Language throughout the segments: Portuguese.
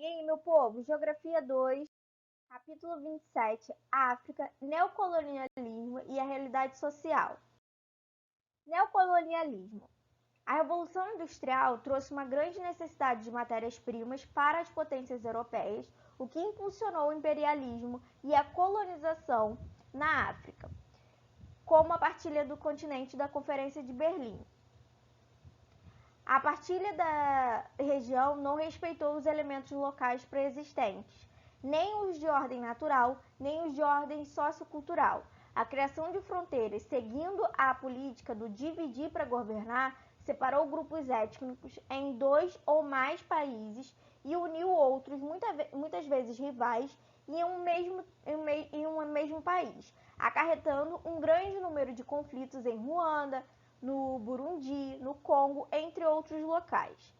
E aí, meu povo, Geografia 2, capítulo 27, África, neocolonialismo e a realidade social. Neocolonialismo. A Revolução Industrial trouxe uma grande necessidade de matérias-primas para as potências europeias, o que impulsionou o imperialismo e a colonização na África, como a partilha do continente da Conferência de Berlim. A partilha da região não respeitou os elementos locais pré-existentes, nem os de ordem natural, nem os de ordem sociocultural. A criação de fronteiras, seguindo a política do dividir para governar, separou grupos étnicos em dois ou mais países e uniu outros, muitas vezes rivais, em um mesmo país, acarretando um grande número de conflitos em Ruanda, no Burundi, no Congo, entre outros locais.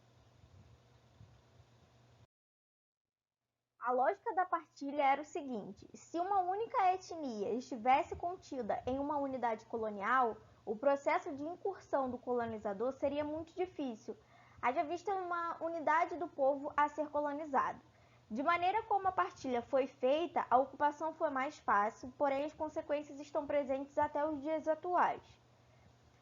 A lógica da partilha era o seguinte: se uma única etnia estivesse contida em uma unidade colonial, o processo de incursão do colonizador seria muito difícil, haja vista uma unidade do povo a ser colonizado. De maneira como a partilha foi feita, a ocupação foi mais fácil, porém as consequências estão presentes até os dias atuais.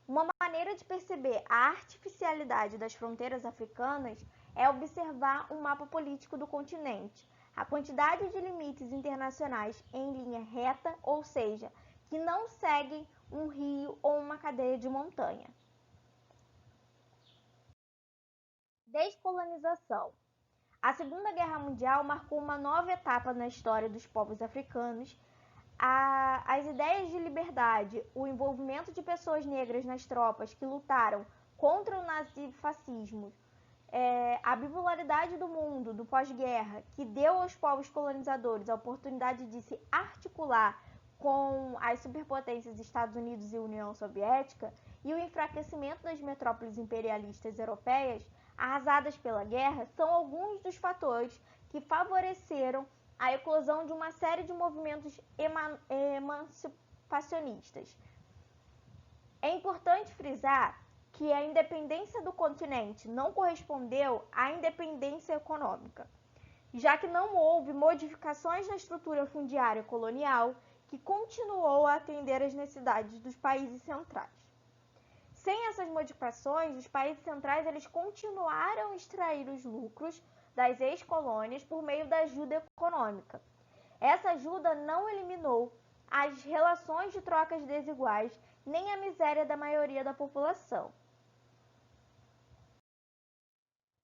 Uma maneira de perceber a artificialidade das fronteiras africanas é observar um mapa político do continente. A quantidade de limites internacionais em linha reta, ou seja, que não seguem um rio ou uma cadeia de montanha. Descolonização. A Segunda Guerra Mundial marcou uma nova etapa na história dos povos africanos. As ideias de liberdade, o envolvimento de pessoas negras nas tropas que lutaram contra o nazifascismo, a bipolaridade do mundo do pós-guerra, que deu aos povos colonizadores a oportunidade de se articular com as superpotências Estados Unidos e União Soviética, e o enfraquecimento das metrópoles imperialistas europeias arrasadas pela guerra, são alguns dos fatores que favoreceram a eclosão de uma série de movimentos emancipacionistas. É importante frisar que a independência do continente não correspondeu à independência econômica, já que não houve modificações na estrutura fundiária colonial que continuou a atender às necessidades dos países centrais. Sem essas modificações, os países centrais eles continuaram a extrair os lucros das ex-colônias por meio da ajuda econômica. Essa ajuda não eliminou as relações de trocas desiguais, nem a miséria da maioria da população.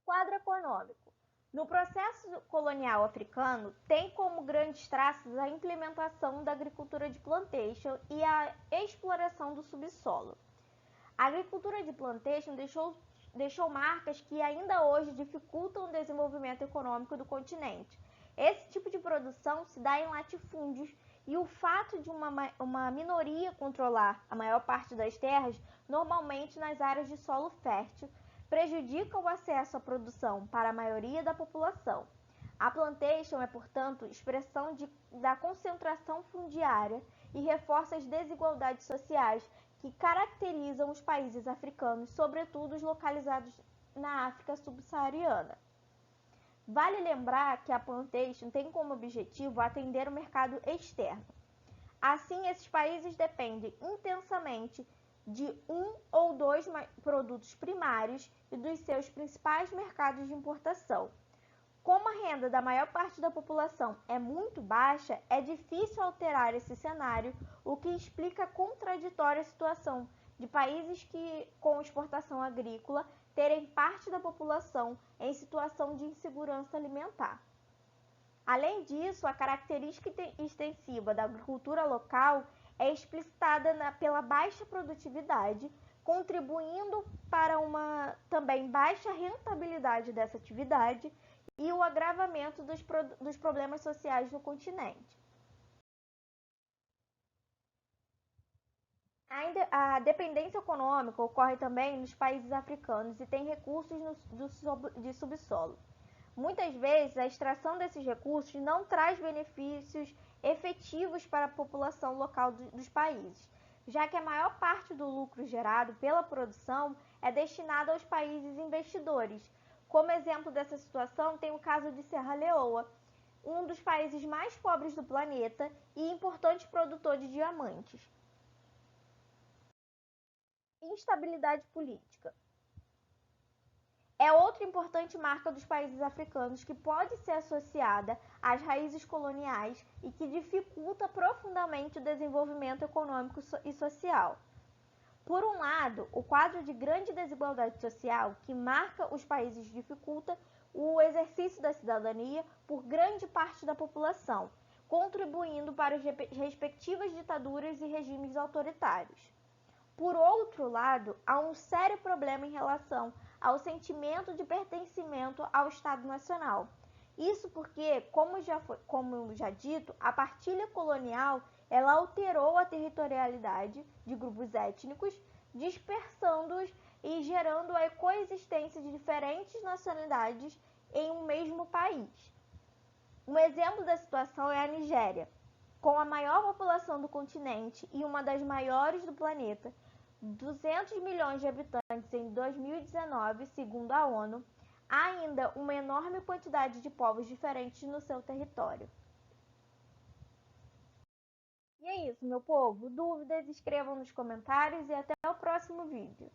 Quadro econômico. No processo colonial africano, tem como grandes traços a implementação da agricultura de plantation e a exploração do subsolo. A agricultura de plantation deixou marcas que ainda hoje dificultam o desenvolvimento econômico do continente. Esse tipo de produção se dá em latifúndios e o fato de uma minoria controlar a maior parte das terras, normalmente nas áreas de solo fértil, prejudica o acesso à produção para a maioria da população. A plantation é, portanto, expressão da concentração fundiária e reforça as desigualdades sociais que caracterizam os países africanos, sobretudo os localizados na África subsaariana. Vale lembrar que a plantation tem como objetivo atender o mercado externo. Assim, esses países dependem intensamente de um ou dois produtos primários e dos seus principais mercados de importação. Como a renda da maior parte da população é muito baixa, é difícil alterar esse cenário, o que explica a contraditória situação de países com exportação agrícola terem parte da população em situação de insegurança alimentar. Além disso, a característica extensiva da agricultura local é explicitada pela baixa produtividade, contribuindo para uma também baixa rentabilidade dessa atividade e o agravamento dos problemas sociais no continente. A dependência econômica ocorre também nos países africanos e tem recursos de subsolo. Muitas vezes, a extração desses recursos não traz benefícios efetivos para a população local dos países, já que a maior parte do lucro gerado pela produção é destinado aos países investidores, Como exemplo dessa situação, tem o caso de Serra Leoa, um dos países mais pobres do planeta e importante produtor de diamantes. Instabilidade política. É outra importante marca dos países africanos que pode ser associada às raízes coloniais e que dificulta profundamente o desenvolvimento econômico e social. Por um lado, o quadro de grande desigualdade social que marca os países dificulta o exercício da cidadania por grande parte da população, contribuindo para as respectivas ditaduras e regimes autoritários. Por outro lado, há um sério problema em relação ao sentimento de pertencimento ao Estado Nacional. Isso porque, como já dito, a partilha colonial ela alterou a territorialidade de grupos étnicos, dispersando-os e gerando a coexistência de diferentes nacionalidades em um mesmo país. Um exemplo da situação é a Nigéria, com a maior população do continente e uma das maiores do planeta, 200 milhões de habitantes em 2019, segundo a ONU, há ainda uma enorme quantidade de povos diferentes no seu território. E é isso, meu povo. Dúvidas, escrevam nos comentários e até o próximo vídeo.